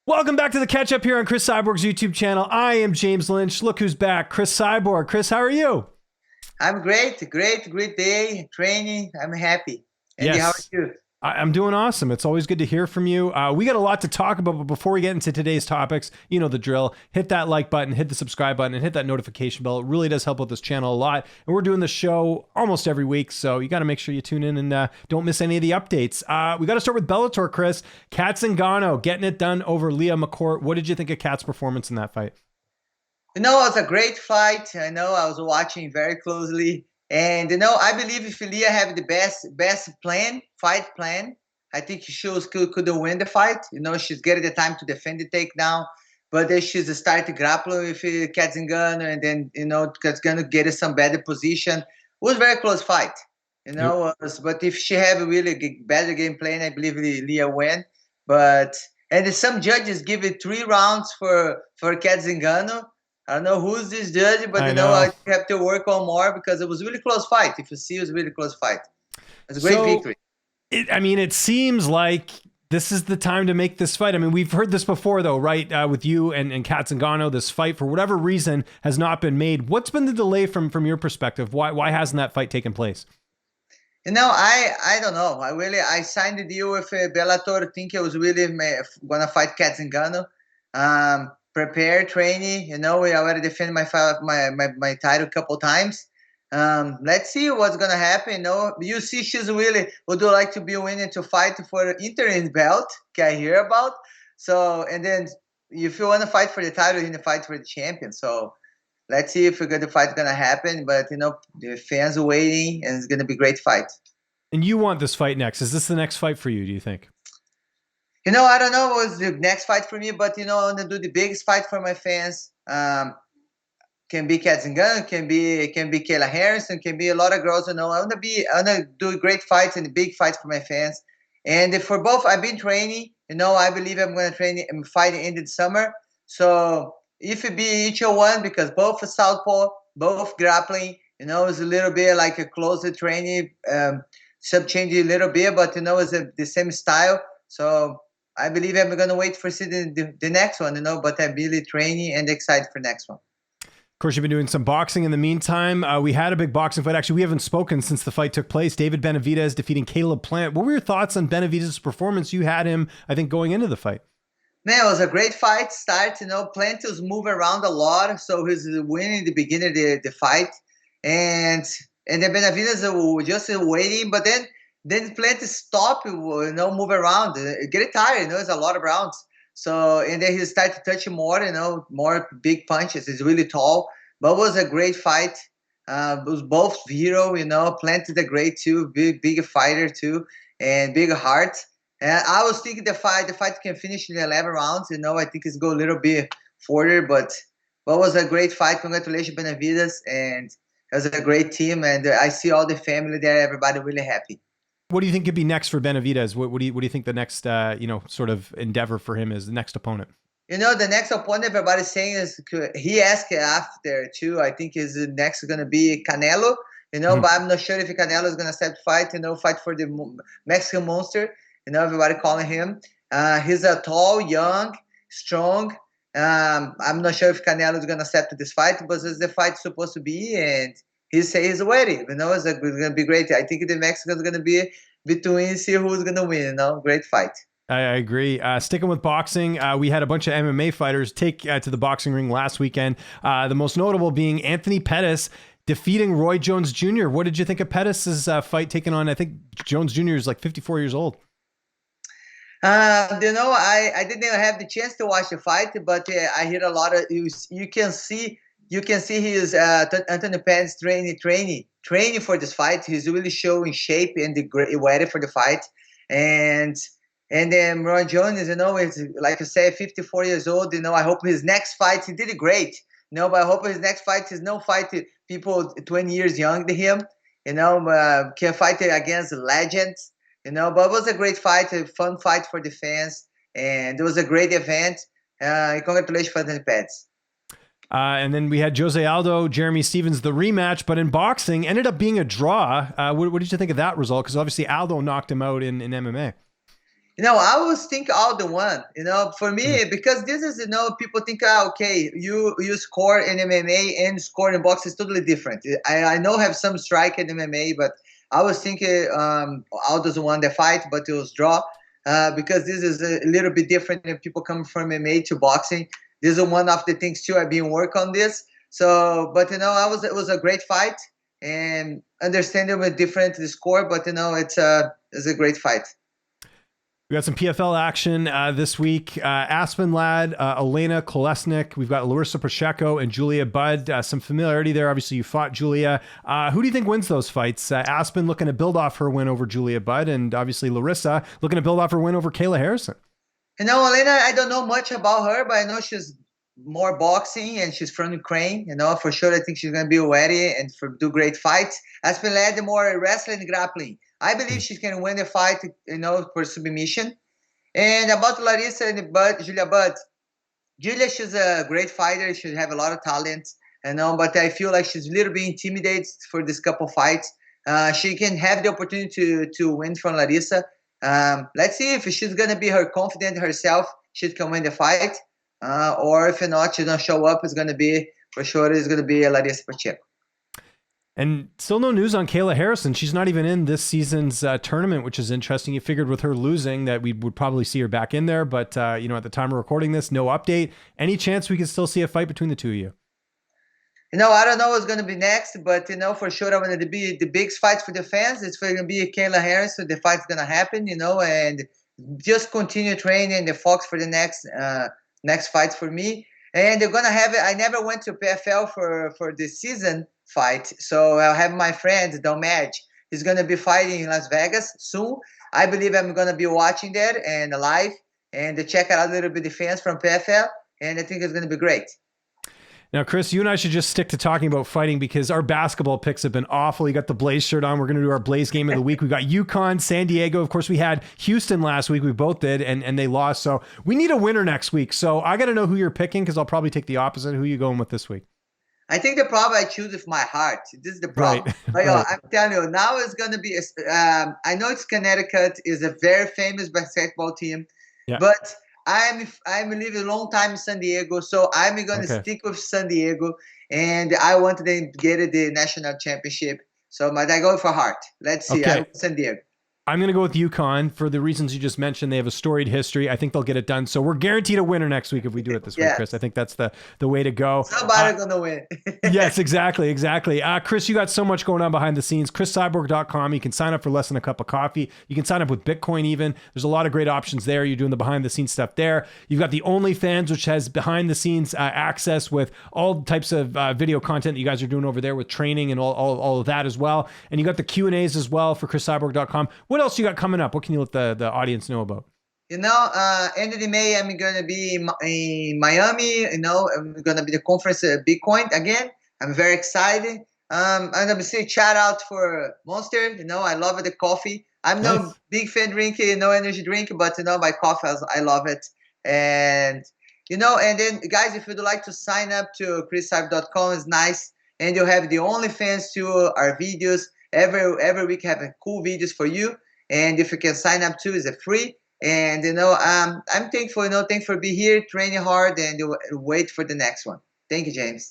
Welcome back to the catch up here on Cris Cyborg's YouTube channel. I am James Lynch. Look who's back, Cris Cyborg. Cris, how are you? I'm great day training. I'm happy. Andy, Yes. how are you? I'm doing awesome. It's always good to hear from you. We got a lot to talk about, but before we get into today's topics, you know the drill. Hit that like button, hit the subscribe button, and hit that notification bell. It really does help out this channel a lot. And we're doing the show almost every week, so you got to make sure you tune in and don't miss any of the updates. We got to start with Bellator, Cris. Cat Zingano getting it done over Leah McCourt. What did you think of Cat's performance in that fight? You know, it was a great fight. I know I was watching very closely. And, you know, I believe if Leah have the best fight plan, I think she could win the fight. You know, she's getting the time to defend the takedown. But then she's starting grappling with Cat Zingano, and then, you know, Cat Zingano get some better position. It was a very close fight, you know. But if she have a really better game plan, I believe Leah win. And some judges give it 3 rounds for Cat Zingano. I don't know who's this judge, but you know, I have to work on more because it was a really close fight. If you see, it was a really close fight. It's a great victory. It seems like this is the time to make this fight. I mean, we've heard this before, though, right? With you and Cat Zingano, this fight, for whatever reason, has not been made. What's been the delay from your perspective? Why hasn't that fight taken place? You know, I don't know. I signed the deal with Bellator. I think I was really gonna fight Cat Zingano. Prepare training. You know, I already defended my title a couple times. Let's see what's gonna happen. You know, you see, she's really would like to be winning to fight for interim belt. Can I hear about? So, and then if you want to fight for the title, you need to fight for the champion. So, let's see if the fight's gonna happen. But you know, the fans are waiting, and it's gonna be a great fight. And you want this fight next? Is this the next fight for you? Do you think? You know, I don't know what's the next fight for me, but you know, I want to do the biggest fight for my fans. Can be Cat Zingano, can be Kayla Harrison, can be a lot of girls. You know, I want to do great fights and big fights for my fans. And for both, I've been training. You know, I believe I'm going to train and fight in the summer. So if it be each one, because both are southpaw, both grappling. You know, it's a little bit like a closer training, change a little bit, but you know, it's the same style. So I believe I'm going to wait for the next one, you know, but I'm really training and excited for next one. Of course, you've been doing some boxing in the meantime. We had a big boxing fight. Actually, we haven't spoken since the fight took place. David Benavidez defeating Caleb Plant. What were your thoughts on Benavidez's performance? You had him, I think, going into the fight. Man, it was a great fight start. You know, Plant was moving around a lot, so he's winning the beginning of the fight. And then Benavidez was just waiting, but then Plant stop, you know, move around, get tired, you know, it's a lot of rounds. So, and then he started touching more, you know, more big punches. He's really tall, but it was a great fight. It was both hero, you know, Plant is a great too, big fighter too, and big heart. And I was thinking the fight can finish in 11 rounds, you know, I think it's go a little bit further, but it was a great fight. Congratulations, Benavidez, and it was a great team, and I see all the family there, everybody really happy. What do you think could be next for Benavidez? What do you think the next you know, sort of endeavor for him is, the next opponent? You know, the next opponent everybody's saying is, he asked after too. I think is next going to be Canelo. You know, but I'm not sure if Canelo is going to accept fight. You know, fight for the Mexican monster. You know, everybody calling him. He's a tall, young, strong. I'm not sure if Canelo is going to accept this fight, but it's the fight supposed to be, and he says he's ready. You know, it's going to be great. I think the Mexicans are going to be between, see who's going to win. You know, great fight. I agree. Sticking with boxing, we had a bunch of MMA fighters take to the boxing ring last weekend. The most notable being Anthony Pettis defeating Roy Jones Jr. What did you think of Pettis' fight taking on, I think Jones Jr. is like 54 years old? You know, I didn't even have the chance to watch the fight, but I hear a lot of, you can see his Anthony Pettis training for this fight. He's really showing shape and ready for the fight. And then Roy Jones, you know, is, like I said, 54 years old. You know, I hope his next fight, he did it great. You know, but I hope his next fight is no fight to people 20 years younger than him. You know, can fight against legends. You know, but it was a great fight, a fun fight for the fans, and it was a great event. Congratulations for Anthony Pettis. And then we had Jose Aldo, Jeremy Stevens, the rematch, but in boxing ended up being a draw. What did you think of that result? Because obviously Aldo knocked him out in MMA. I always think Aldo won. For me, because this is, people think, okay, you score in MMA and score in boxing is totally different. I know have some strike in MMA, but I was thinking Aldo's won the fight, but it was draw. Because this is a little bit different than people come from MMA to boxing. This is one of the things too. I've been working on this. So, but it was a great fight, and understandably different the score, but it's a great fight. We got some PFL action this week. Aspen lad, Olena, Kolesnyk. We've got Larissa, Pachecho, and Julia Budd. Some familiarity there. Obviously, you fought Julia. Who do you think wins those fights? Aspen looking to build off her win over Julia Budd, and obviously Larissa looking to build off her win over Kayla Harrison. Olena, I don't know much about her, but I know she's more boxing and she's from Ukraine. For sure, I think she's going to be ready and do great fights. Aspen led more wrestling and grappling. I believe she can win the fight, for submission. And about Larissa and Julia Budd. Julia, she's a great fighter. She have a lot of talent, but I feel like she's a little bit intimidated for this couple fights. She can have the opportunity to win from Larissa. Let's see if she's going to be confident herself. She can win the fight. Or if not, she don't show up, it's going to be, for sure, it's going to be Larissa Pacheco. And still no news on Kayla Harrison. She's not even in this season's tournament, which is interesting. You figured with her losing that we would probably see her back in there. But, at the time of recording this, no update. Any chance we could still see a fight between the two of you? I don't know what's going to be next. But, for sure, I'm going to be the biggest fight for the fans. It's going to be Kayla Harrison. The fight's going to happen, and just continue training the Fox for the next fights for me. And they're going to have it. I never went to PFL for the season fight. So I'll have my friend, Don Madge. He's going to be fighting in Las Vegas soon. I believe I'm going to be watching that and live and check out a little bit the fans from PFL. And I think it's going to be great. Now, Chris, you and I should just stick to talking about fighting because our basketball picks have been awful. You got the Blaze shirt on. We're going to do our Blaze game of the week. We got UConn, San Diego. Of course, we had Houston last week. We both did, and they lost. So we need a winner next week. So I got to know who you're picking because I'll probably take the opposite. Who are you going with this week? I think the problem I choose with my heart. This is the problem. Right. But, right. I'm telling you, now it's going to be, I know it's Connecticut is a very famous basketball team, but I'm living a long time in San Diego, so I'm going to stick with San Diego, and I want them to get the national championship. So, but I go for heart. Let's see. I want San Diego. I'm going to go with UConn for the reasons you just mentioned. They have a storied history. I think they'll get it done. So we're guaranteed a winner next week if we do it this week, Chris. I think that's the way to go. Somebody's going to win. Yes, exactly. Chris, you got so much going on behind the scenes. CrisCyborg.com. You can sign up for less than a cup of coffee. You can sign up with Bitcoin even. There's a lot of great options there. You're doing the behind the scenes stuff there. You've got the OnlyFans, which has behind the scenes access with all types of video content that you guys are doing over there with training and all of that as well. And you got the Q&As as well for CrisCyborg.com. What else you got coming up? What can you let the audience know about? End of May, I'm going to be in Miami. I'm going to be the conference Bitcoin again. I'm very excited. I'm going to say shout out for Monster. I love the coffee. I'm no big fan drinking, no energy drink, but my coffee, I love it. And and then guys, if you'd like to sign up to CrisCyborg.com, is nice, and you have the OnlyFans to our videos. Every week have cool videos for you. And if you can sign up too, it's a free. And I'm thankful. Thanks for being here, training hard, and wait for the next one. Thank you, James.